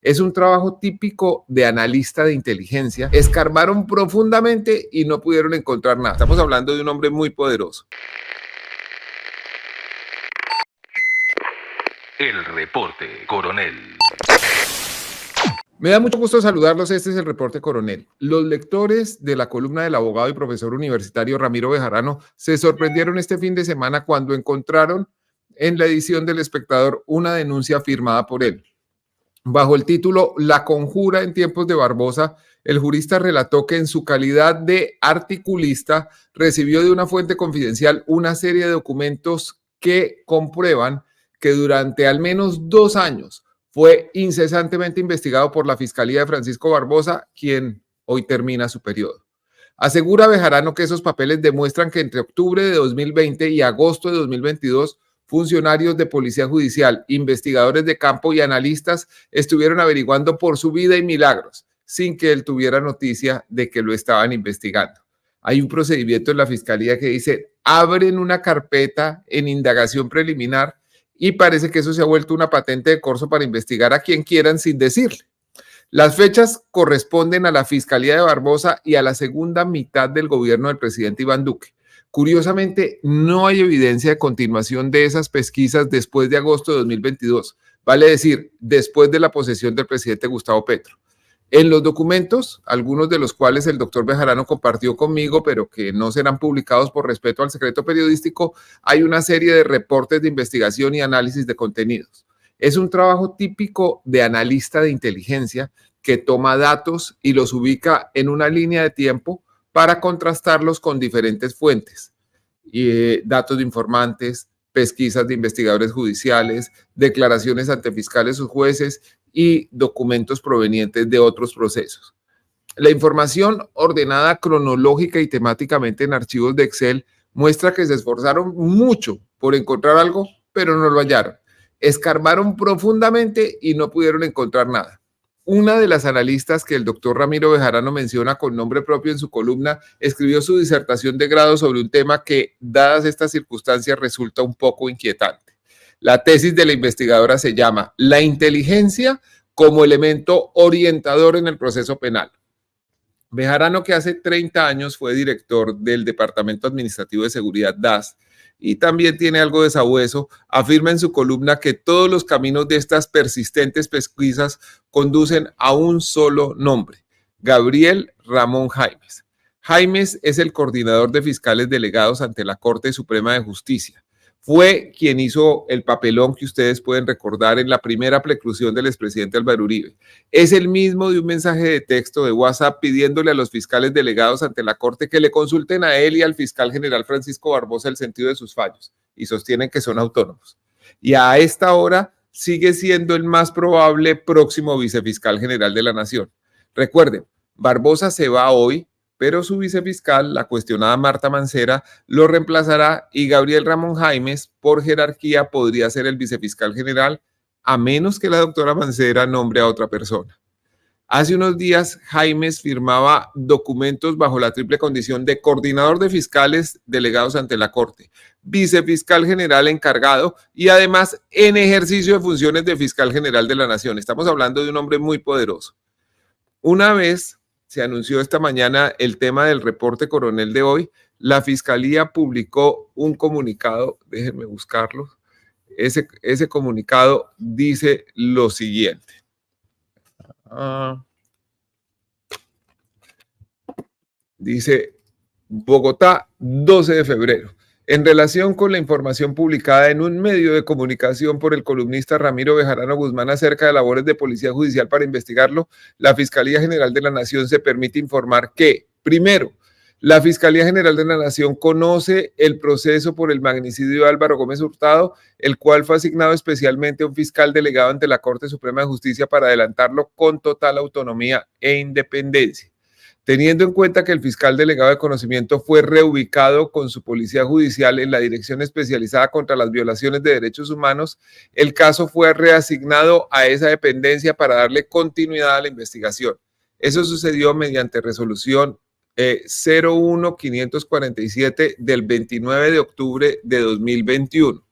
Es un trabajo típico de analista de inteligencia. Escarbaron profundamente y no pudieron encontrar nada. Estamos hablando de un hombre muy poderoso. El reporte, coronel. Me da mucho gusto saludarlos. Este es el reporte, coronel. Los lectores de la columna del abogado y profesor universitario Ramiro Bejarano se sorprendieron este fin de semana cuando encontraron en la edición del Espectador una denuncia firmada por él. Bajo el título La conjura en tiempos de Barbosa, el jurista relató que en su calidad de articulista recibió de una fuente confidencial una serie de documentos que comprueban que durante al menos 2 años fue incesantemente investigado por la Fiscalía de Francisco Barbosa, quien hoy termina su periodo. Asegura Bejarano que esos papeles demuestran que entre octubre de 2020 y agosto de 2022, funcionarios de Policía Judicial, investigadores de campo y analistas estuvieron averiguando por su vida y milagros, sin que él tuviera noticia de que lo estaban investigando. Hay un procedimiento en la Fiscalía que dice, abren una carpeta en indagación preliminar y parece que eso se ha vuelto una patente de corso para investigar a quien quieran sin decirle. Las fechas corresponden a la Fiscalía de Barbosa y a la segunda mitad del gobierno del presidente Iván Duque. Curiosamente, no hay evidencia de continuación de esas pesquisas después de agosto de 2022, vale decir, después de la posesión del presidente Gustavo Petro. En los documentos, algunos de los cuales el doctor Bejarano compartió conmigo, pero que no serán publicados por respeto al secreto periodístico, hay una serie de reportes de investigación y análisis de contenidos. Es un trabajo típico de analista de inteligencia que toma datos y los ubica en una línea de tiempo para contrastarlos con diferentes fuentes, datos de informantes, pesquisas de investigadores judiciales, declaraciones ante fiscales o jueces y documentos provenientes de otros procesos. La información ordenada cronológica y temáticamente en archivos de Excel muestra que se esforzaron mucho por encontrar algo, pero no lo hallaron. Escarbaron profundamente y no pudieron encontrar nada. Una de las analistas que el doctor Ramiro Bejarano menciona con nombre propio en su columna escribió su disertación de grado sobre un tema que, dadas estas circunstancias, resulta un poco inquietante. La tesis de la investigadora se llama La inteligencia como elemento orientador en el proceso penal. Bejarano, que hace 30 años fue director del Departamento Administrativo de Seguridad DAS y también tiene algo de sabueso, afirma en su columna que todos los caminos de estas persistentes pesquisas conducen a un solo nombre, Gabriel Ramón Jaimes. Jaimes es el coordinador de fiscales delegados ante la Corte Suprema de Justicia. Fue quien hizo el papelón que ustedes pueden recordar en la primera preclusión del expresidente Álvaro Uribe. Es el mismo de un mensaje de texto de WhatsApp pidiéndole a los fiscales delegados ante la Corte que le consulten a él y al fiscal general Francisco Barbosa el sentido de sus fallos y sostienen que son autónomos. Y a esta hora sigue siendo el más probable próximo vicefiscal general de la Nación. Recuerden, Barbosa se va hoy, pero su vicefiscal, la cuestionada Marta Mancera, lo reemplazará y Gabriel Ramón Jaimes, por jerarquía, podría ser el vicefiscal general, a menos que la doctora Mancera nombre a otra persona. Hace unos días, Jaimes firmaba documentos bajo la triple condición de coordinador de fiscales delegados ante la Corte, vicefiscal general encargado y además en ejercicio de funciones de fiscal general de la Nación. Estamos hablando de un hombre muy poderoso. Una vez se anunció esta mañana el tema del reporte coronel de hoy, la Fiscalía publicó un comunicado, déjenme buscarlo, ese comunicado dice lo siguiente. Dice Bogotá, 12 de febrero. En relación con la información publicada en un medio de comunicación por el columnista Ramiro Bejarano Guzmán acerca de labores de Policía Judicial para investigarlo, la Fiscalía General de la Nación se permite informar que, primero, la Fiscalía General de la Nación conoce el proceso por el magnicidio de Álvaro Gómez Hurtado, el cual fue asignado especialmente a un fiscal delegado ante la Corte Suprema de Justicia para adelantarlo con total autonomía e independencia. Teniendo en cuenta que el fiscal delegado de conocimiento fue reubicado con su policía judicial en la Dirección Especializada contra las Violaciones de Derechos Humanos, el caso fue reasignado a esa dependencia para darle continuidad a la investigación. Eso sucedió mediante resolución 01547 del 29 de octubre de 2021.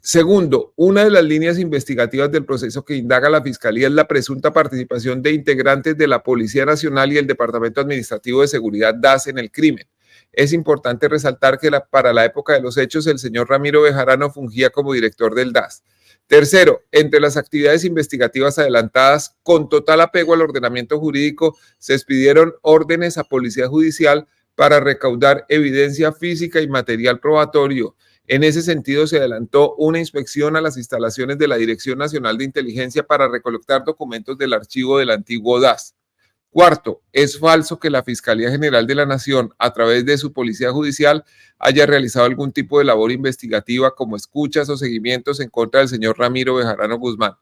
Segundo, una de las líneas investigativas del proceso que indaga la Fiscalía es la presunta participación de integrantes de la Policía Nacional y el Departamento Administrativo de Seguridad DAS en el crimen. Es importante resaltar que para la época de los hechos el señor Ramiro Bejarano fungía como director del DAS. Tercero, entre las actividades investigativas adelantadas, con total apego al ordenamiento jurídico, se expidieron órdenes a Policía Judicial para recaudar evidencia física y material probatorio. En ese sentido, se adelantó una inspección a las instalaciones de la Dirección Nacional de Inteligencia para recolectar documentos del archivo del antiguo DAS. Cuarto, es falso que la Fiscalía General de la Nación, a través de su Policía Judicial, haya realizado algún tipo de labor investigativa como escuchas o seguimientos en contra del señor Ramiro Bejarano Guzmán.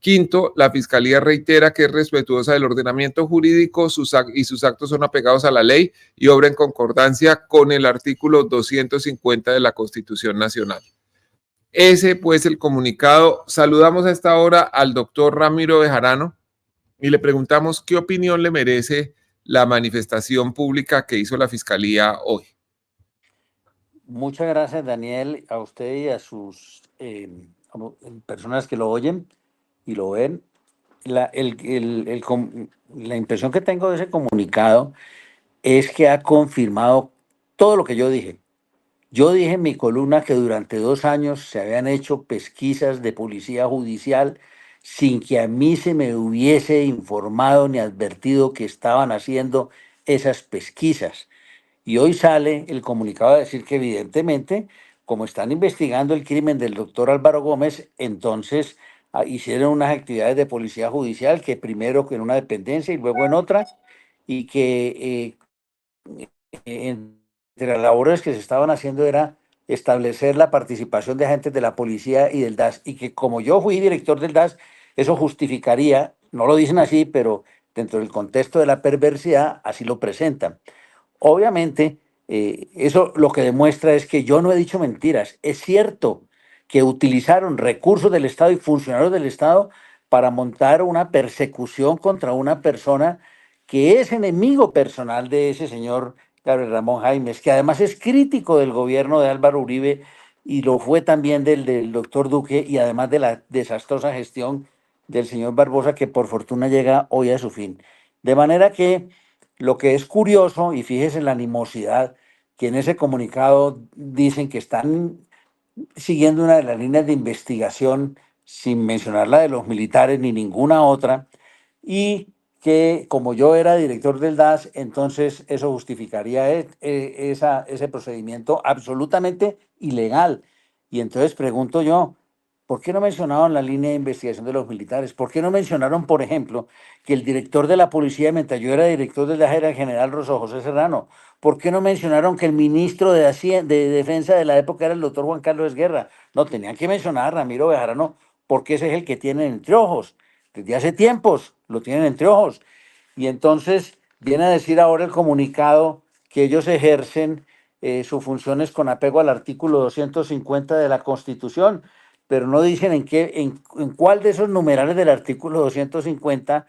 Quinto, la Fiscalía reitera que es respetuosa del ordenamiento jurídico y sus actos son apegados a la ley y obra en concordancia con el artículo 250 de la Constitución Nacional. Ese pues el comunicado. Saludamos a esta hora al doctor Ramiro Bejarano y le preguntamos qué opinión le merece la manifestación pública que hizo la Fiscalía hoy. Muchas gracias, Daniel, a usted y a sus personas que lo oyen y lo ven. La impresión que tengo de ese comunicado es que ha confirmado todo lo que yo dije. Yo dije en mi columna que durante 2 años se habían hecho pesquisas de policía judicial sin que a mí se me hubiese informado ni advertido que estaban haciendo esas pesquisas. Y hoy sale el comunicado a decir que evidentemente, como están investigando el crimen del doctor Álvaro Gómez, entonces hicieron unas actividades de policía judicial, que primero en una dependencia y luego en otra, y que entre las labores que se estaban haciendo era establecer la participación de agentes de la policía y del DAS, y que como yo fui director del DAS, eso justificaría, no lo dicen así, pero dentro del contexto de la perversidad, así lo presentan. Obviamente, eso lo que demuestra es que yo no he dicho mentiras. Es cierto que utilizaron recursos del Estado y funcionarios del Estado para montar una persecución contra una persona que es enemigo personal de ese señor Gabriel Ramón Jaimes, que además es crítico del gobierno de Álvaro Uribe y lo fue también del doctor Duque, y además de la desastrosa gestión del señor Barbosa, que por fortuna llega hoy a su fin. De manera que lo que es curioso, y fíjese en la animosidad, que en ese comunicado dicen que están siguiendo una de las líneas de investigación sin mencionar la de los militares ni ninguna otra, y que como yo era director del DAS, entonces eso justificaría ese procedimiento absolutamente ilegal. Y entonces pregunto yo, ¿por qué no mencionaron la línea de investigación de los militares? ¿Por qué no mencionaron, por ejemplo, que el director de la policía, mientras yo era director del DAS, era el general Rosso José Serrano? ¿Por qué no mencionaron que el ministro de Defensa de la época era el doctor Juan Carlos Guerra? No, tenían que mencionar a Ramiro Bejarano, porque ese es el que tienen entre ojos. Desde hace tiempos lo tienen entre ojos. Y entonces viene a decir ahora el comunicado que ellos ejercen sus funciones con apego al artículo 250 de la Constitución, pero no dicen en cuál de esos numerales del artículo 250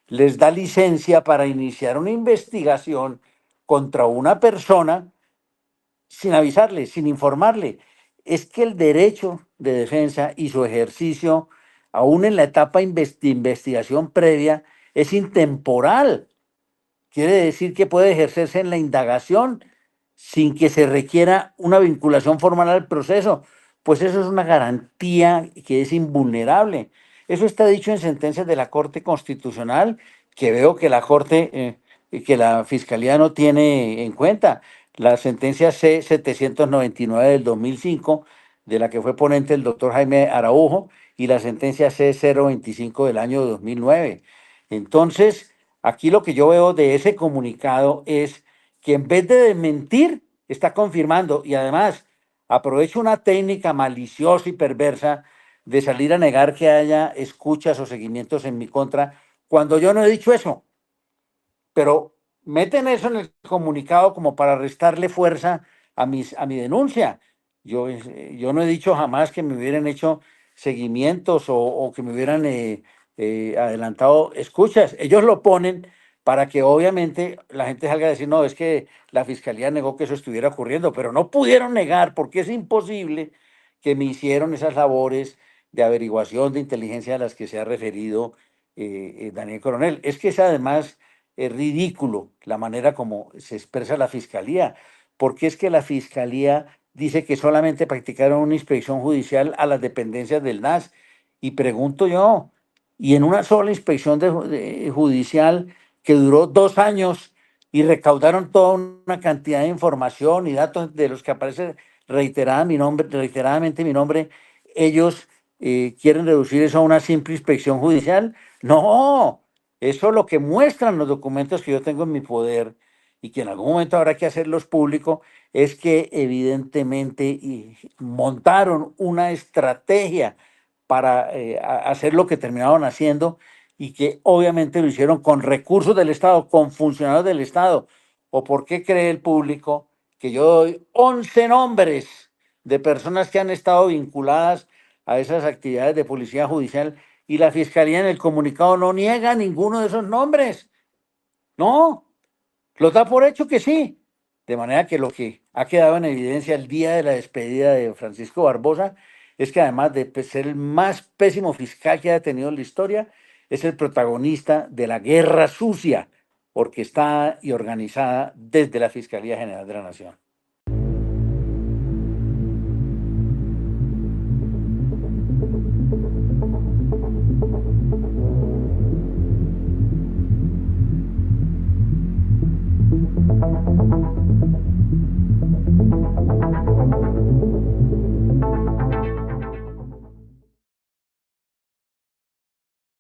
les da licencia para iniciar una investigación contra una persona sin avisarle, sin informarle. Es que el derecho de defensa y su ejercicio, aún en la etapa de investigación previa, es intemporal. Quiere decir que puede ejercerse en la indagación sin que se requiera una vinculación formal al proceso. Pues eso es una garantía que es invulnerable. Eso está dicho en sentencias de la Corte Constitucional, que veo que la Corte, que la Fiscalía no tiene en cuenta. La sentencia C-799 del 2005, de la que fue ponente el doctor Jaime Araujo, y la sentencia C-025 del año 2009. Entonces, aquí lo que yo veo de ese comunicado es que en vez de desmentir, está confirmando, y además aprovecha una técnica maliciosa y perversa de salir a negar que haya escuchas o seguimientos en mi contra, cuando yo no he dicho eso. Pero meten eso en el comunicado como para restarle fuerza a mi denuncia. Yo no he dicho jamás que me hubieran hecho seguimientos o que me hubieran adelantado escuchas. Ellos lo ponen para que obviamente la gente salga a decir, no, es que la fiscalía negó que eso estuviera ocurriendo, pero no pudieron negar, porque es imposible que me hicieron esas labores de averiguación, de inteligencia a las que se ha referido Daniel Coronel. Es que es además ridículo la manera como se expresa la Fiscalía, porque es que la Fiscalía dice que solamente practicaron una inspección judicial a las dependencias del NAS. Y pregunto yo, y en una sola inspección judicial que duró 2 años y recaudaron toda una cantidad de información y datos de los que aparece reiteradamente mi nombre, ellos quieren reducir eso a una simple inspección judicial. No, eso es lo que muestran los documentos que yo tengo en mi poder y que en algún momento habrá que hacerlos públicos, es que evidentemente montaron una estrategia para hacer lo que terminaron haciendo y que obviamente lo hicieron con recursos del Estado, con funcionarios del Estado. ¿O por qué cree el público que yo doy 11 nombres de personas que han estado vinculadas a esas actividades de policía judicial y la Fiscalía en el comunicado no niega ninguno de esos nombres? No, los da por hecho que sí. De manera que lo que ha quedado en evidencia el día de la despedida de Francisco Barbosa es que además de ser el más pésimo fiscal que haya tenido en la historia, es el protagonista de la guerra sucia orquestada y organizada desde la Fiscalía General de la Nación.